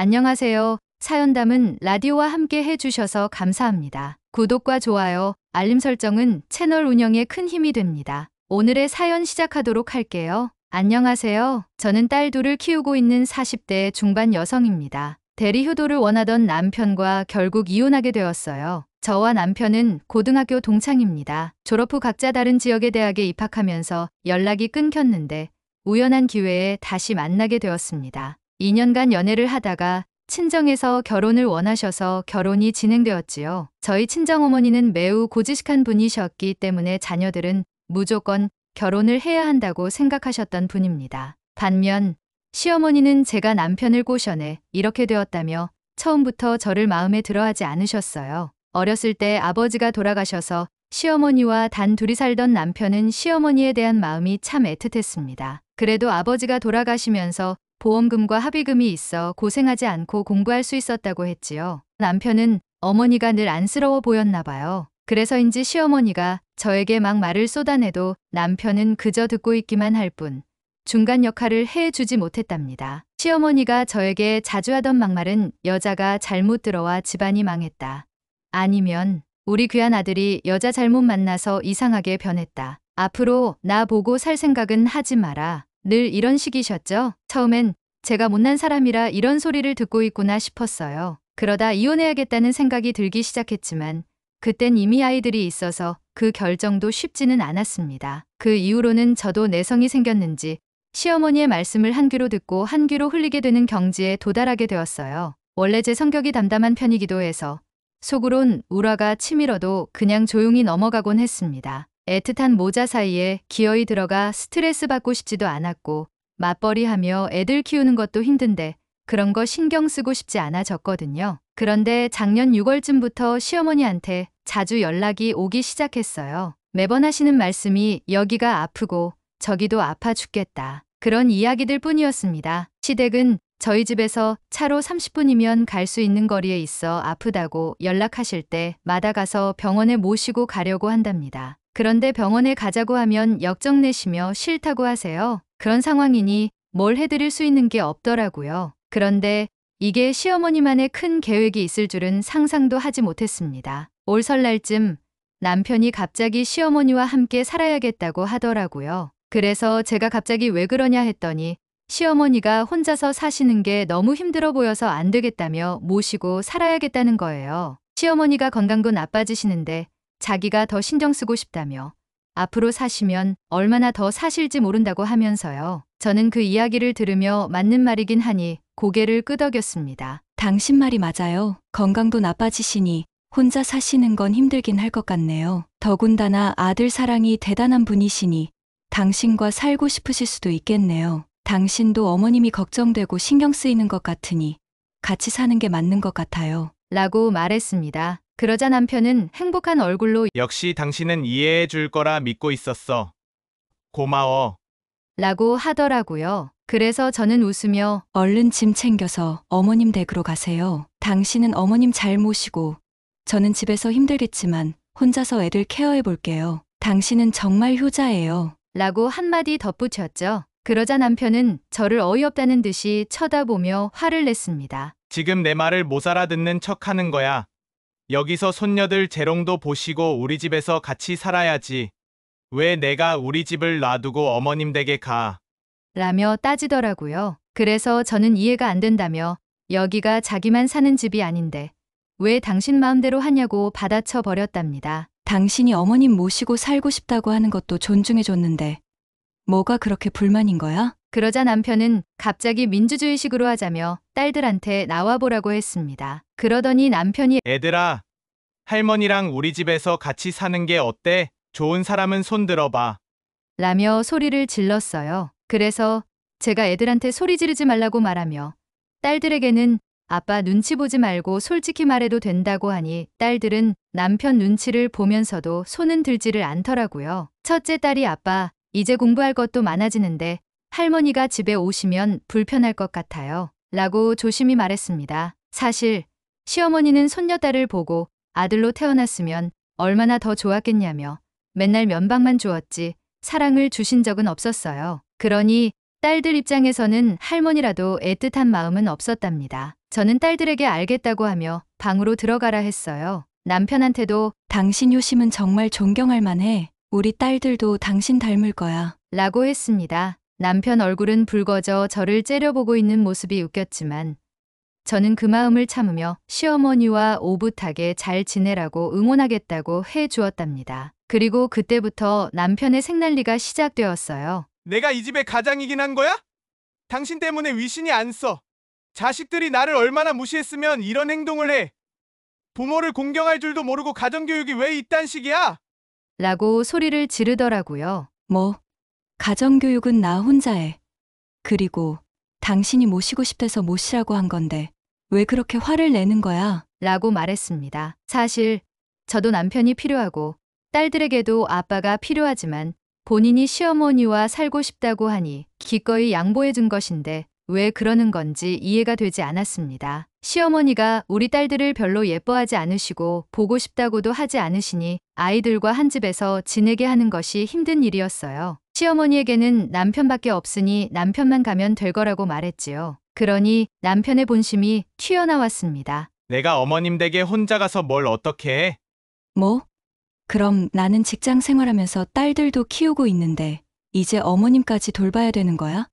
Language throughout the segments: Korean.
안녕하세요. 사연담은 라디오와 함께 해주셔서 감사합니다. 구독과 좋아요, 알림 설정은 채널 운영에 큰 힘이 됩니다. 오늘의 사연 시작하도록 할게요. 안녕하세요. 저는 딸 둘을 키우고 있는 40대 중반 여성입니다. 대리 효도를 원하던 남편과 결국 이혼하게 되었어요. 저와 남편은 고등학교 동창입니다. 졸업 후 각자 다른 지역의 대학에 입학하면서 연락이 끊겼는데 우연한 기회에 다시 만나게 되었습니다. 2년간 연애를 하다가 친정에서 결혼을 원하셔서 결혼이 진행되었지요. 저희 친정어머니는 매우 고지식한 분이셨기 때문에 자녀들은 무조건 결혼을 해야 한다고 생각하셨던 분입니다. 반면 시어머니는 제가 남편을 꼬셔내 이렇게 되었다며 처음부터 저를 마음에 들어하지 않으셨어요. 어렸을 때 아버지가 돌아가셔서 시어머니와 단 둘이 살던 남편은 시어머니에 대한 마음이 참 애틋했습니다. 그래도 아버지가 돌아가시면서 보험금과 합의금이 있어 고생하지 않고 공부할 수 있었다고 했지요. 남편은 어머니가 늘 안쓰러워 보였나 봐요. 그래서인지 시어머니가 저에게 막 말을 쏟아내도 남편은 그저 듣고 있기만 할 뿐 중간 역할을 해주지 못했답니다. 시어머니가 저에게 자주 하던 막말은 여자가 잘못 들어와 집안이 망했다. 아니면 우리 귀한 아들이 여자 잘못 만나서 이상하게 변했다. 앞으로 나 보고 살 생각은 하지 마라. 늘 이런 식이셨죠? 처음엔 제가 못난 사람이라 이런 소리를 듣고 있구나 싶었어요. 그러다 이혼해야겠다는 생각이 들기 시작했지만 그땐 이미 아이들이 있어서 그 결정도 쉽지는 않았습니다. 그 이후로는 저도 내성이 생겼는지 시어머니의 말씀을 한 귀로 듣고 한 귀로 흘리게 되는 경지에 도달하게 되었어요. 원래 제 성격이 담담한 편이기도 해서 속으론 울화가 치밀어도 그냥 조용히 넘어가곤 했습니다. 애틋한 모자 사이에 기어이 들어가 스트레스 받고 싶지도 않았고 맞벌이하며 애들 키우는 것도 힘든데 그런 거 신경 쓰고 싶지 않아졌거든요. 그런데 작년 6월쯤부터 시어머니한테 자주 연락이 오기 시작했어요. 매번 하시는 말씀이 여기가 아프고 저기도 아파 죽겠다. 그런 이야기들 뿐이었습니다. 시댁은 저희 집에서 차로 30분이면 갈 수 있는 거리에 있어 아프다고 연락하실 때마다 가서 병원에 모시고 가려고 한답니다. 그런데 병원에 가자고 하면 역정내시며 싫다고 하세요. 그런 상황이니 뭘 해드릴 수 있는 게 없더라고요. 그런데 이게 시어머니만의 큰 계획이 있을 줄은 상상도 하지 못했습니다. 올 설날쯤 남편이 갑자기 시어머니와 함께 살아야겠다고 하더라고요. 그래서 제가 갑자기 왜 그러냐 했더니 시어머니가 혼자서 사시는 게 너무 힘들어 보여서 안 되겠다며 모시고 살아야겠다는 거예요. 시어머니가 건강도 나빠지시는데 자기가 더 신경 쓰고 싶다며 앞으로 사시면 얼마나 더 사실지 모른다고 하면서요. 저는 그 이야기를 들으며 맞는 말이긴 하니 고개를 끄덕였습니다. 당신 말이 맞아요. 건강도 나빠지시니 혼자 사시는 건 힘들긴 할 것 같네요. 더군다나 아들 사랑이 대단한 분이시니 당신과 살고 싶으실 수도 있겠네요. 당신도 어머님이 걱정되고 신경 쓰이는 것 같으니 같이 사는 게 맞는 것 같아요. 라고 말했습니다. 그러자 남편은 행복한 얼굴로 역시 당신은 이해해 줄 거라 믿고 있었어. 고마워. 라고 하더라고요. 그래서 저는 웃으며 얼른 짐 챙겨서 어머님 댁으로 가세요. 당신은 어머님 잘 모시고 저는 집에서 힘들겠지만 혼자서 애들 케어해 볼게요. 당신은 정말 효자예요. 라고 한마디 덧붙였죠. 그러자 남편은 저를 어이없다는 듯이 쳐다보며 화를 냈습니다. 지금 내 말을 못 알아듣는 척 하는 거야. 여기서 손녀들 재롱도 보시고 우리 집에서 같이 살아야지. 왜 내가 우리 집을 놔두고 어머님 댁에 가? 라며 따지더라고요. 그래서 저는 이해가 안 된다며 여기가 자기만 사는 집이 아닌데 왜 당신 마음대로 하냐고 받아쳐 버렸답니다. 당신이 어머님 모시고 살고 싶다고 하는 것도 존중해줬는데 뭐가 그렇게 불만인 거야? 그러자 남편은 갑자기 민주주의식으로 하자며 딸들한테 나와보라고 했습니다. 그러더니 남편이 애들아, 할머니랑 우리 집에서 같이 사는 게 어때? 좋은 사람은 손 들어봐. 라며 소리를 질렀어요. 그래서 제가 애들한테 소리 지르지 말라고 말하며 딸들에게는 아빠 눈치 보지 말고 솔직히 말해도 된다고 하니 딸들은 남편 눈치를 보면서도 손은 들지를 않더라고요. 첫째 딸이 아빠, 이제 공부할 것도 많아지는데 할머니가 집에 오시면 불편할 것 같아요. 라고 조심히 말했습니다. 사실 시어머니는 손녀딸을 보고 아들로 태어났으면 얼마나 더 좋았겠냐며 맨날 면박만 주었지 사랑을 주신 적은 없었어요. 그러니 딸들 입장에서는 할머니라도 애틋한 마음은 없었답니다. 저는 딸들에게 알겠다고 하며 방으로 들어가라 했어요. 남편한테도 당신 효심은 정말 존경할 만해. 우리 딸들도 당신 닮을 거야. 라고 했습니다. 남편 얼굴은 붉어져 저를 째려보고 있는 모습이 웃겼지만 저는 그 마음을 참으며 시어머니와 오붓하게 잘 지내라고 응원하겠다고 해 주었답니다. 그리고 그때부터 남편의 생난리가 시작되었어요. 내가 이 집의 가장이긴 한 거야? 당신 때문에 위신이 안 써. 자식들이 나를 얼마나 무시했으면 이런 행동을 해. 부모를 공경할 줄도 모르고 가정교육이 왜 이딴 식이야? 라고 소리를 지르더라고요. 뭐, 가정교육은 나 혼자 해. 그리고 당신이 모시고 싶대서 모시라고 한 건데 왜 그렇게 화를 내는 거야? 라고 말했습니다. 사실 저도 남편이 필요하고 딸들에게도 아빠가 필요하지만 본인이 시어머니와 살고 싶다고 하니 기꺼이 양보해 준 것인데 왜 그러는 건지 이해가 되지 않았습니다. 시어머니가 우리 딸들을 별로 예뻐하지 않으시고 보고 싶다고도 하지 않으시니 아이들과 한 집에서 지내게 하는 것이 힘든 일이었어요. 시어머니에게는 남편밖에 없으니 남편만 가면 될 거라고 말했지요. 그러니 남편의 본심이 튀어나왔습니다. 내가 어머님 댁에 혼자 가서 뭘 어떻게 해? 뭐? 그럼 나는 직장 생활하면서 딸들도 키우고 있는데 이제 어머님까지 돌봐야 되는 거야?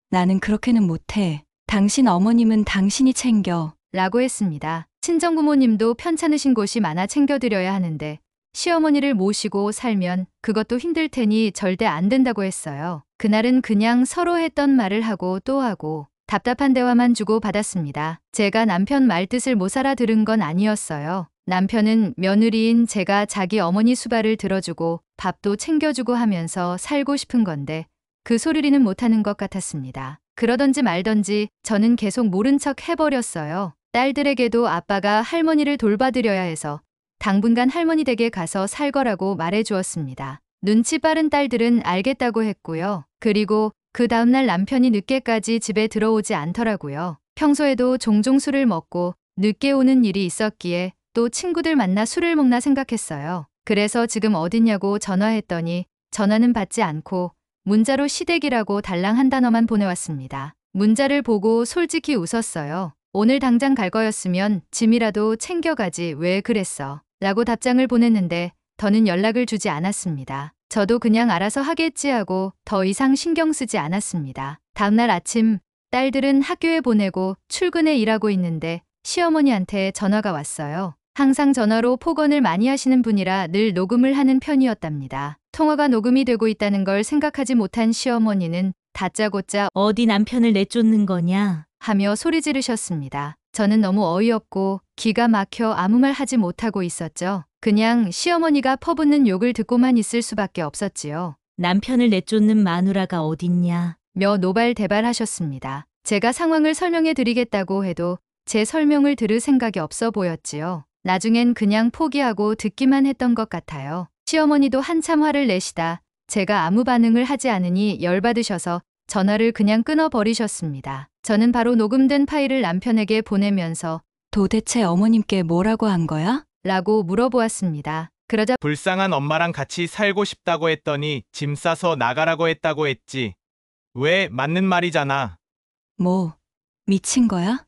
나는 그렇게는 못해. 당신 어머님은 당신이 챙겨. 라고 했습니다. 친정부모님도 편찮으신 곳이 많아 챙겨드려야 하는데 시어머니를 모시고 살면 그것도 힘들 테니 절대 안 된다고 했어요. 그날은 그냥 서로 했던 말을 하고 또 하고 답답한 대화만 주고 받았습니다. 제가 남편 말뜻을 못 알아들은 건 아니었어요. 남편은 며느리인 제가 자기 어머니 수발을 들어주고 밥도 챙겨주고 하면서 살고 싶은 건데 그 소리리는 못하는 것 같았습니다. 그러던지 말던지 저는 계속 모른 척 해버렸어요. 딸들에게도 아빠가 할머니를 돌봐드려야 해서 당분간 할머니 댁에 가서 살 거라고 말해주었습니다. 눈치 빠른 딸들은 알겠다고 했고요. 그리고 그 다음날 남편이 늦게까지 집에 들어오지 않더라고요. 평소에도 종종 술을 먹고 늦게 오는 일이 있었기에 또 친구들 만나 술을 먹나 생각했어요. 그래서 지금 어딨냐고 전화했더니 전화는 받지 않고 문자로 시댁이라고 달랑 한 단어만 보내왔습니다. 문자를 보고 솔직히 웃었어요. 오늘 당장 갈 거였으면 짐이라도 챙겨가지 왜 그랬어? 라고 답장을 보냈는데 더는 연락을 주지 않았습니다. 저도 그냥 알아서 하겠지 하고 더 이상 신경 쓰지 않았습니다. 다음날 아침 딸들은 학교에 보내고 출근해 일하고 있는데 시어머니한테 전화가 왔어요. 항상 전화로 폭언을 많이 하시는 분이라 늘 녹음을 하는 편이었답니다. 통화가 녹음이 되고 있다는 걸 생각하지 못한 시어머니는 다짜고짜 어디 남편을 내쫓는 거냐? 하며 소리 지르셨습니다. 저는 너무 어이없고 기가 막혀 아무 말 하지 못하고 있었죠. 그냥 시어머니가 퍼붓는 욕을 듣고만 있을 수밖에 없었지요. 남편을 내쫓는 마누라가 어딨냐? 며 노발대발하셨습니다. 제가 상황을 설명해 드리겠다고 해도 제 설명을 들을 생각이 없어 보였지요. 나중엔 그냥 포기하고 듣기만 했던 것 같아요. 시어머니도 한참 화를 내시다 제가 아무 반응을 하지 않으니 열받으셔서 전화를 그냥 끊어버리셨습니다. 저는 바로 녹음된 파일을 남편에게 보내면서 도대체 어머님께 뭐라고 한 거야? 라고 물어보았습니다. 그러자 불쌍한 엄마랑 같이 살고 싶다고 했더니 짐 싸서 나가라고 했다고 했지. 왜 맞는 말이잖아. 뭐, 미친 거야?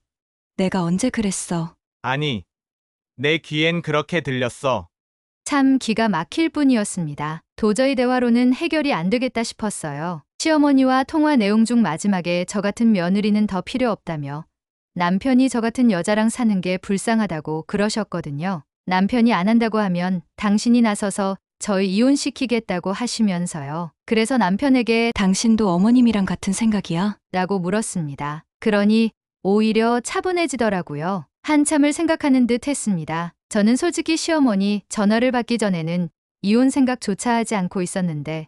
내가 언제 그랬어? 아니, 내 귀엔 그렇게 들렸어. 참 기가 막힐 뿐이었습니다. 도저히 대화로는 해결이 안 되겠다 싶었어요. 시어머니와 통화 내용 중 마지막에 저 같은 며느리는 더 필요 없다며 남편이 저 같은 여자랑 사는 게 불쌍하다고 그러셨거든요. 남편이 안 한다고 하면 당신이 나서서 저희 이혼시키겠다고 하시면서요. 그래서 남편에게 당신도 어머님이랑 같은 생각이야? 라고 물었습니다. 그러니 오히려 차분해지더라고요. 한참을 생각하는 듯 했습니다. 저는 솔직히 시어머니 전화를 받기 전에는 이혼 생각조차 하지 않고 있었는데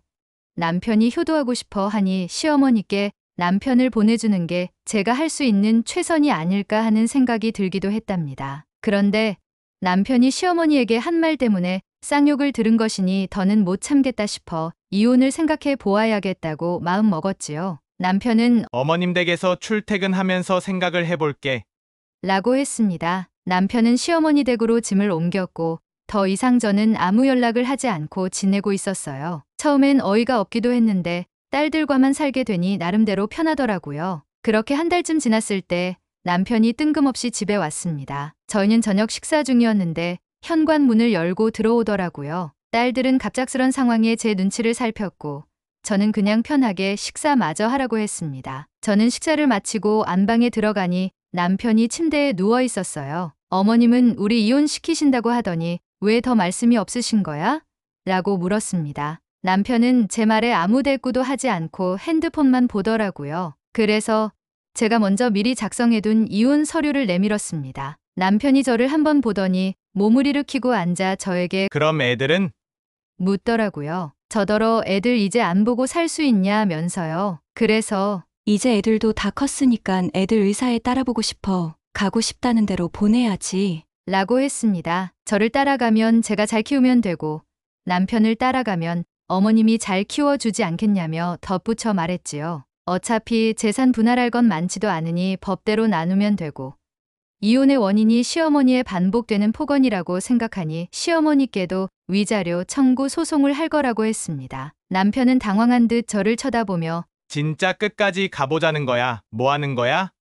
남편이 효도하고 싶어 하니 시어머니께 남편을 보내주는 게 제가 할 수 있는 최선이 아닐까 하는 생각이 들기도 했답니다. 그런데 남편이 시어머니에게 한 말 때문에 쌍욕을 들은 것이니 더는 못 참겠다 싶어 이혼을 생각해 보아야겠다고 마음 먹었지요. 남편은 어머님 댁에서 출퇴근하면서 생각을 해볼게. 라고 했습니다. 남편은 시어머니 댁으로 짐을 옮겼고 더 이상 저는 아무 연락을 하지 않고 지내고 있었어요. 처음엔 어이가 없기도 했는데 딸들과만 살게 되니 나름대로 편하더라고요. 그렇게 한 달쯤 지났을 때 남편이 뜬금없이 집에 왔습니다. 저희는 저녁 식사 중이었는데 현관문을 열고 들어오더라고요. 딸들은 갑작스런 상황에 제 눈치를 살폈고 저는 그냥 편하게 식사 마저 하라고 했습니다. 저는 식사를 마치고 안방에 들어가니 남편이 침대에 누워 있었어요. 어머님은 우리 이혼시키신다고 하더니 왜 더 말씀이 없으신 거야? 라고 물었습니다. 남편은 제 말에 아무 대꾸도 하지 않고 핸드폰만 보더라고요. 그래서 제가 먼저 미리 작성해둔 이혼 서류를 내밀었습니다. 남편이 저를 한번 보더니 몸을 일으키고 앉아 저에게 그럼 애들은? 묻더라고요. 저더러 애들 이제 안 보고 살 수 있냐면서요. 그래서 이제 애들도 다 컸으니까 애들 의사에 따라보고 싶어. 가고 싶다는 대로 보내야지. 라고 했습니다. 저를 따라가면 제가 잘 키우면 되고 남편을 따라가면 어머님이 잘 키워주지 않겠냐며 덧붙여 말했지요. 어차피 재산 분할할 건 많지도 않으니 법대로 나누면 되고 이혼의 원인이 시어머니의 반복되는 폭언이라고 생각하니 시어머니께도 위자료 청구 소송을 할 거라고 했습니다. 남편은 당황한 듯 저를 쳐다보며 진짜 끝까지 가보자는 거야? 뭐 하는 거야?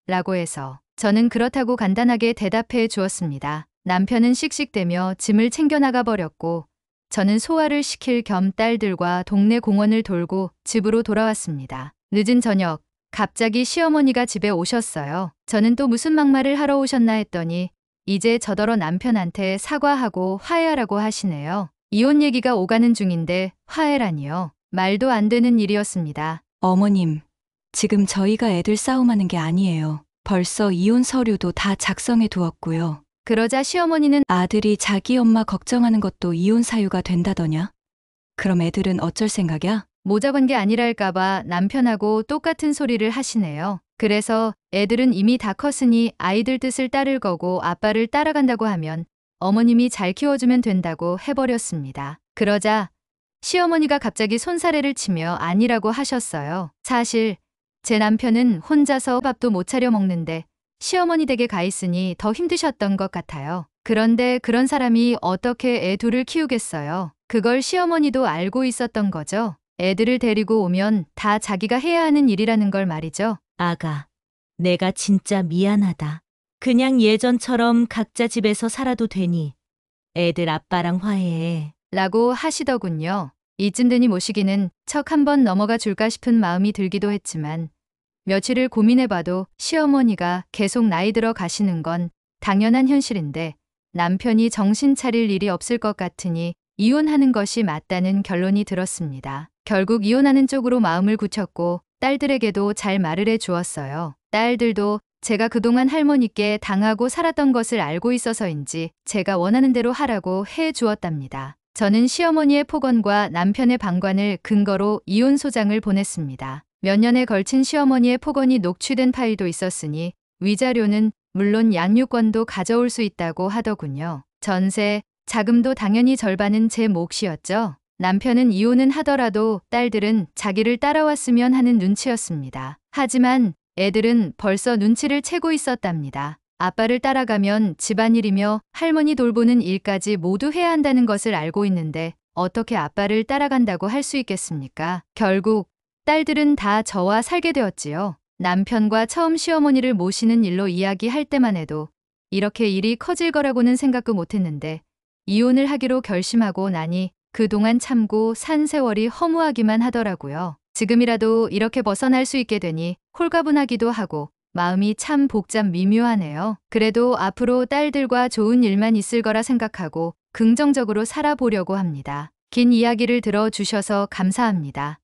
라고 해서 저는 그렇다고 간단하게 대답해 주었습니다. 남편은 씩씩대며 짐을 챙겨 나가 버렸고 저는 소화를 시킬 겸 딸들과 동네 공원을 돌고 집으로 돌아왔습니다. 늦은 저녁, 갑자기 시어머니가 집에 오셨어요. 저는 또 무슨 막말을 하러 오셨나 했더니 이제 저더러 남편한테 사과하고 화해하라고 하시네요. 이혼 얘기가 오가는 중인데 화해라니요. 말도 안 되는 일이었습니다. 어머님, 지금 저희가 애들 싸움하는 게 아니에요. 벌써 이혼 서류도 다 작성해 두었고요. 그러자 시어머니는 아들이 자기 엄마 걱정하는 것도 이혼 사유가 된다더냐? 그럼 애들은 어쩔 생각이야? 모자 관계 아니랄까봐 남편하고 똑같은 소리를 하시네요. 그래서 애들은 이미 다 컸으니 아이들 뜻을 따를 거고 아빠를 따라간다고 하면 어머님이 잘 키워주면 된다고 해버렸습니다. 그러자 시어머니가 갑자기 손사래를 치며 아니라고 하셨어요. 사실 제 남편은 혼자서 밥도 못 차려 먹는데 시어머니 댁에 가 있으니 더 힘드셨던 것 같아요. 그런데 그런 사람이 어떻게 애 둘을 키우겠어요? 그걸 시어머니도 알고 있었던 거죠. 애들을 데리고 오면 다 자기가 해야 하는 일이라는 걸 말이죠. 아가, 내가 진짜 미안하다. 그냥 예전처럼 각자 집에서 살아도 되니 애들 아빠랑 화해해. 라고 하시더군요. 이쯤 되니 모시기는 척 한번 넘어가 줄까 싶은 마음이 들기도 했지만 며칠을 고민해봐도 시어머니가 계속 나이 들어 가시는 건 당연한 현실인데 남편이 정신 차릴 일이 없을 것 같으니 이혼하는 것이 맞다는 결론이 들었습니다. 결국 이혼하는 쪽으로 마음을 굳혔고 딸들에게도 잘 말을 해주었어요. 딸들도 제가 그동안 할머니께 당하고 살았던 것을 알고 있어서인지 제가 원하는 대로 하라고 해주었답니다. 저는 시어머니의 폭언과 남편의 방관을 근거로 이혼 소장을 보냈습니다. 몇 년에 걸친 시어머니의 폭언이 녹취된 파일도 있었으니 위자료는 물론 양육권도 가져올 수 있다고 하더군요. 전세, 자금도 당연히 절반은 제 몫이었죠. 남편은 이혼은 하더라도 딸들은 자기를 따라왔으면 하는 눈치였습니다. 하지만 애들은 벌써 눈치를 채고 있었답니다. 아빠를 따라가면 집안일이며 할머니 돌보는 일까지 모두 해야 한다는 것을 알고 있는데 어떻게 아빠를 따라간다고 할 수 있겠습니까? 결국 딸들은 다 저와 살게 되었지요. 남편과 처음 시어머니를 모시는 일로 이야기할 때만 해도 이렇게 일이 커질 거라고는 생각도 못했는데 이혼을 하기로 결심하고 나니 그동안 참고 산 세월이 허무하기만 하더라고요. 지금이라도 이렇게 벗어날 수 있게 되니 홀가분하기도 하고 마음이 참 복잡 미묘하네요. 그래도 앞으로 딸들과 좋은 일만 있을 거라 생각하고 긍정적으로 살아보려고 합니다. 긴 이야기를 들어주셔서 감사합니다.